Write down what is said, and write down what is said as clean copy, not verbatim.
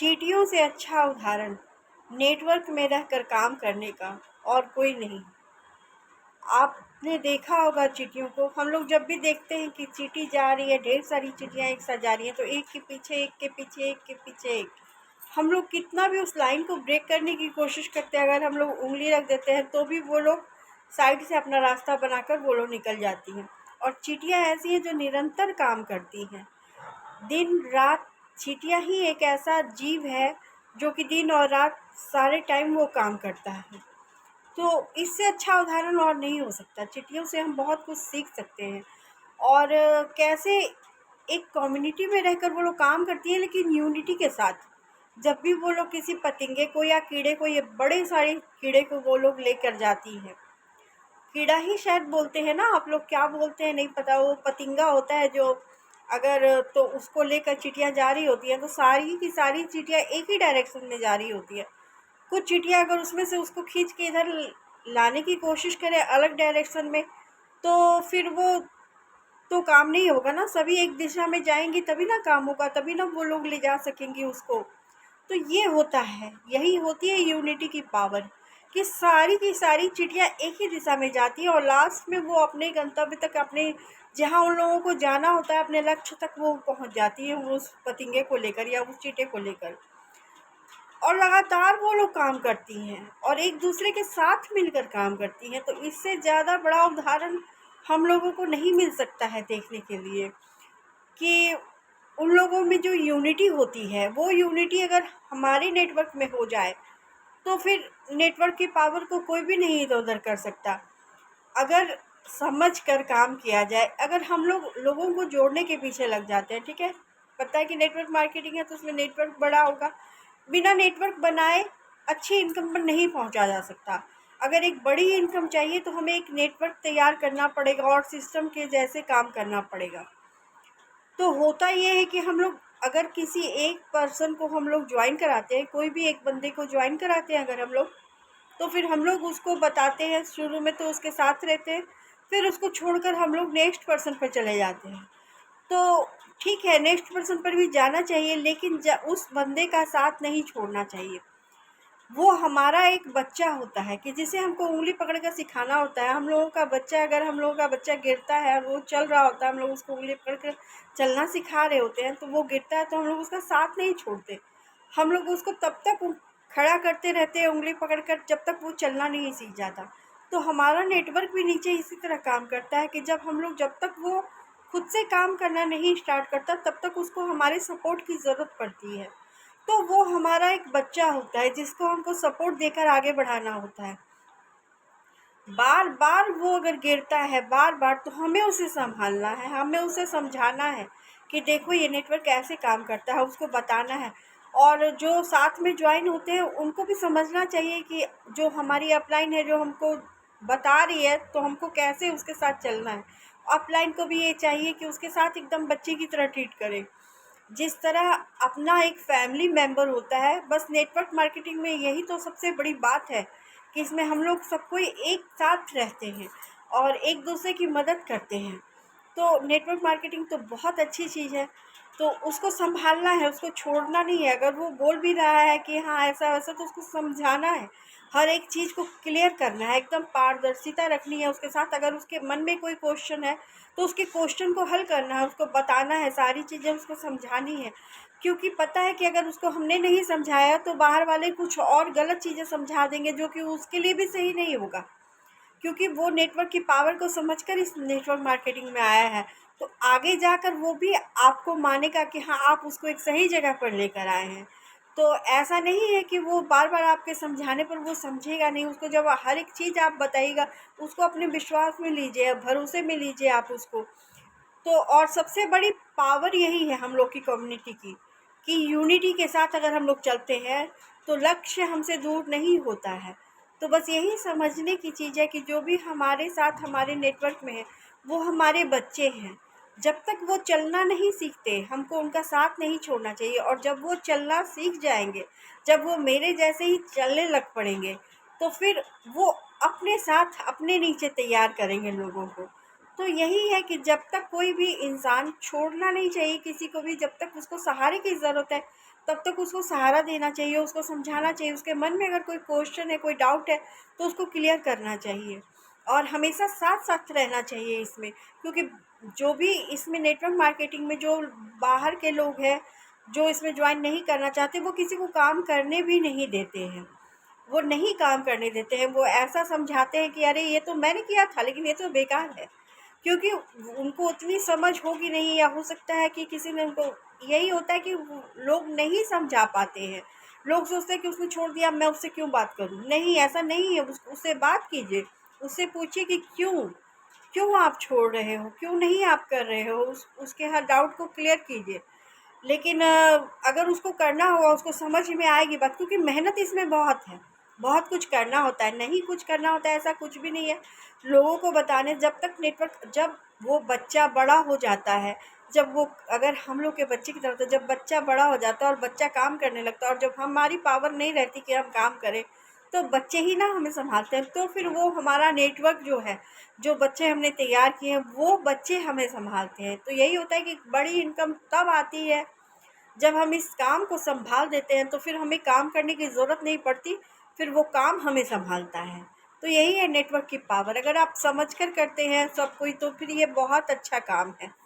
चींटियों से अच्छा उदाहरण नेटवर्क में रहकर काम करने का और कोई नहीं। आपने देखा होगा चींटियों को, हम लोग जब भी देखते हैं कि चींटी जा रही है, ढेर सारी चींटियाँ एक साथ जा रही हैं, तो एक के पीछे एक के पीछे एक के पीछे एक, हम लोग कितना भी उस लाइन को ब्रेक करने की कोशिश करते हैं, अगर हम लोग उंगली रख देते हैं तो भी वो लोग साइड से अपना रास्ता बनाकर वो लोग निकल जाती हैं। और चींटियाँ ऐसी हैं जो निरंतर काम करती हैं, दिन रात। चींटियाँ ही एक ऐसा जीव है जो कि दिन और रात सारे टाइम वो काम करता है। तो इससे अच्छा उदाहरण और नहीं हो सकता। चींटियों से हम बहुत कुछ सीख सकते हैं, और कैसे एक कम्युनिटी में रहकर वो लोग काम करती है, लेकिन यूनिटी के साथ। जब भी वो लोग किसी पतंगे को या कीड़े को, ये बड़े सारे कीड़े को वो लोग लेकर जाती हैं, कीड़ा ही शायद बोलते हैं ना, आप लोग क्या बोलते हैं नहीं पता, वो पतिंगा होता है जो, अगर तो उसको लेकर चींटियाँ जा रही होती हैं तो सारी की सारी चींटियाँ एक ही डायरेक्शन में जा रही होती है। कुछ चींटियाँ अगर उसमें से उसको खींच के इधर लाने की कोशिश करें अलग डायरेक्शन में, तो फिर वो तो काम नहीं होगा ना। सभी एक दिशा में जाएंगी तभी ना काम होगा, तभी ना वो लोग ले जा सकेंगे उसको। तो ये होता है, यही होती है यूनिटी की पावर, कि सारी की सारी चिड़िया एक ही दिशा में जाती है और लास्ट में वो अपने गंतव्य तक, अपने जहाँ उन लोगों को जाना होता है, अपने लक्ष्य तक वो पहुंच जाती है, उस पतंगे को लेकर या उस चींटे को लेकर। और लगातार वो लोग काम करती हैं और एक दूसरे के साथ मिलकर काम करती हैं। तो इससे ज़्यादा बड़ा उदाहरण हम लोगों को नहीं मिल सकता है देखने के लिए, कि उन लोगों में जो यूनिटी होती है, वो यूनिटी अगर हमारे नेटवर्क में हो जाए तो फिर नेटवर्क की पावर को कोई भी नहीं इधर उधर कर सकता। अगर समझ कर काम किया जाए, अगर हम लोग लोगों को जोड़ने के पीछे लग जाते हैं, ठीक है, पता है कि नेटवर्क मार्केटिंग है तो उसमें नेटवर्क बड़ा होगा, बिना नेटवर्क बनाए अच्छी इनकम पर नहीं पहुंचा जा सकता। अगर एक बड़ी इनकम चाहिए तो हमें एक नेटवर्क तैयार करना पड़ेगा और सिस्टम के जैसे काम करना पड़ेगा। तो होता ये है कि हम लोग अगर किसी एक पर्सन को हम लोग ज्वाइन कराते हैं, कोई भी एक बंदे को ज्वाइन कराते हैं अगर हम लोग, तो फिर हम लोग उसको बताते हैं, शुरू में तो उसके साथ रहते हैं, फिर उसको छोड़कर हम लोग नेक्स्ट पर्सन पर चले जाते हैं। तो ठीक है, नेक्स्ट पर्सन पर भी जाना चाहिए, लेकिन उस बंदे का साथ नहीं छोड़ना चाहिए। वो हमारा एक बच्चा होता है कि जिसे हमको उंगली पकड़ कर सिखाना होता है। हम लोगों का बच्चा, अगर हम लोगों का बच्चा गिरता है और वो चल रहा होता है, हम लोग उसको उंगली पकड़ कर चलना सिखा रहे होते हैं, तो वो गिरता है तो हम लोग उसका साथ नहीं छोड़ते। हम लोग उसको तब तक खड़ा करते रहते हैं उंगली पकड़ कर जब तक वो चलना नहीं सीख जाता। तो हमारा नेटवर्क भी नीचे इसी तरह काम करता है कि जब तक वो खुद से काम करना नहीं स्टार्ट करता, तब तक उसको हमारे सपोर्ट की ज़रूरत पड़ती है। तो वो हमारा एक बच्चा होता है जिसको हमको सपोर्ट देकर आगे बढ़ाना होता है। बार बार वो अगर गिरता है बार बार, तो हमें उसे संभालना है, हमें उसे समझाना है कि देखो ये नेटवर्क कैसे काम करता है, उसको बताना है। और जो साथ में ज्वाइन होते हैं उनको भी समझना चाहिए कि जो हमारी अपलाइन है जो हमको बता रही है, तो हमको कैसे उसके साथ चलना है। अपलाइन को भी ये चाहिए कि उसके साथ एकदम बच्चे की तरह ट्रीट करें, जिस तरह अपना एक फैमिली मेंबर होता है। बस नेटवर्क मार्केटिंग में यही तो सबसे बड़ी बात है कि इसमें हम लोग सब कोई एक साथ रहते हैं और एक दूसरे की मदद करते हैं। तो नेटवर्क मार्केटिंग तो बहुत अच्छी चीज़ है, तो उसको संभालना है, उसको छोड़ना नहीं है। अगर वो बोल भी रहा है कि हाँ ऐसा वैसा, तो उसको समझाना है, हर एक चीज़ को क्लियर करना है, एकदम पारदर्शिता रखनी है उसके साथ। अगर उसके मन में कोई क्वेश्चन है तो उसके क्वेश्चन को हल करना है, उसको बताना है, सारी चीज़ें उसको समझानी है। क्योंकि पता है कि अगर उसको हमने नहीं समझाया तो बाहर वाले कुछ और गलत चीज़ें समझा देंगे जो कि उसके लिए भी सही नहीं होगा, क्योंकि वो नेटवर्क की पावर को समझकर इस नेटवर्क मार्केटिंग में आया है। तो आगे जाकर वो भी आपको मानेगा कि हाँ आप उसको एक सही जगह पर लेकर आए हैं। तो ऐसा नहीं है कि वो बार बार आपके समझाने पर वो समझेगा नहीं, उसको जब हर एक चीज़ आप बताइएगा, उसको अपने विश्वास में लीजिए, भरोसे में लीजिए आप उसको। तो और सबसे बड़ी पावर यही है हम लोग की कम्युनिटी की, कि यूनिटी के साथ अगर हम लोग चलते हैं तो लक्ष्य हमसे दूर नहीं होता है। तो बस यही समझने की चीज़ है कि जो भी हमारे साथ हमारे नेटवर्क में है वो हमारे बच्चे हैं। जब तक वो चलना नहीं सीखते हमको उनका साथ नहीं छोड़ना चाहिए, और जब वो चलना सीख जाएंगे, जब वो मेरे जैसे ही चलने लग पड़ेंगे, तो फिर वो अपने साथ अपने नीचे तैयार करेंगे लोगों को। तो यही है कि जब तक कोई भी इंसान छोड़ना नहीं चाहिए किसी को भी, जब तक उसको सहारे की ज़रूरत है तब तक उसको सहारा देना चाहिए, उसको समझाना चाहिए। उसके मन में अगर कोई क्वेश्चन है, कोई डाउट है, तो उसको क्लियर करना चाहिए और हमेशा साथ-साथ रहना चाहिए इसमें। क्योंकि जो भी इसमें नेटवर्क मार्केटिंग में जो बाहर के लोग हैं, जो इसमें जॉइन नहीं करना चाहते, वो किसी को काम करने भी नहीं देते हैं। वो नहीं काम करने देते हैं, वो ऐसा समझाते हैं कि अरे ये तो मैंने किया था लेकिन ये तो बेकार है। क्योंकि उनको उतनी समझ होगी नहीं, या हो सकता है कि किसी ने उनको, यही होता है कि लोग नहीं समझा पाते हैं। लोग सोचते हैं कि उसने छोड़ दिया, मैं उससे क्यों बात करूं। नहीं, ऐसा नहीं है। उससे बात कीजिए, उससे पूछिए कि क्यों क्यों आप छोड़ रहे हो, क्यों नहीं आप कर रहे हो, उसके हर डाउट को क्लियर कीजिए। लेकिन अगर उसको करना होगा, उसको समझ में आएगी बात, क्योंकि मेहनत इसमें बहुत है। बहुत कुछ करना होता है, नहीं कुछ करना होता है ऐसा कुछ भी नहीं है। लोगों को बताने, जब तक नेटवर्क, जब वो बच्चा बड़ा हो जाता है, जब वो, अगर हम लोग के बच्चे की तरफ से जब बच्चा बड़ा हो जाता है और बच्चा काम करने लगता है, और जब हमारी पावर नहीं रहती कि हम काम करें, तो बच्चे ही ना हमें संभालते हैं। तो फिर वो हमारा नेटवर्क जो है, जो बच्चे हमने तैयार किए हैं, वो बच्चे हमें संभालते हैं। तो यही होता है कि बड़ी इनकम तब आती है जब हम इस काम को संभाल देते हैं, तो फिर हमें काम करने की ज़रूरत नहीं पड़ती, फिर वो काम हमें संभालता है। तो यही है नेटवर्क की पावर। अगर आप समझ कर करते हैं सब कोई, तो फिर ये बहुत अच्छा काम है।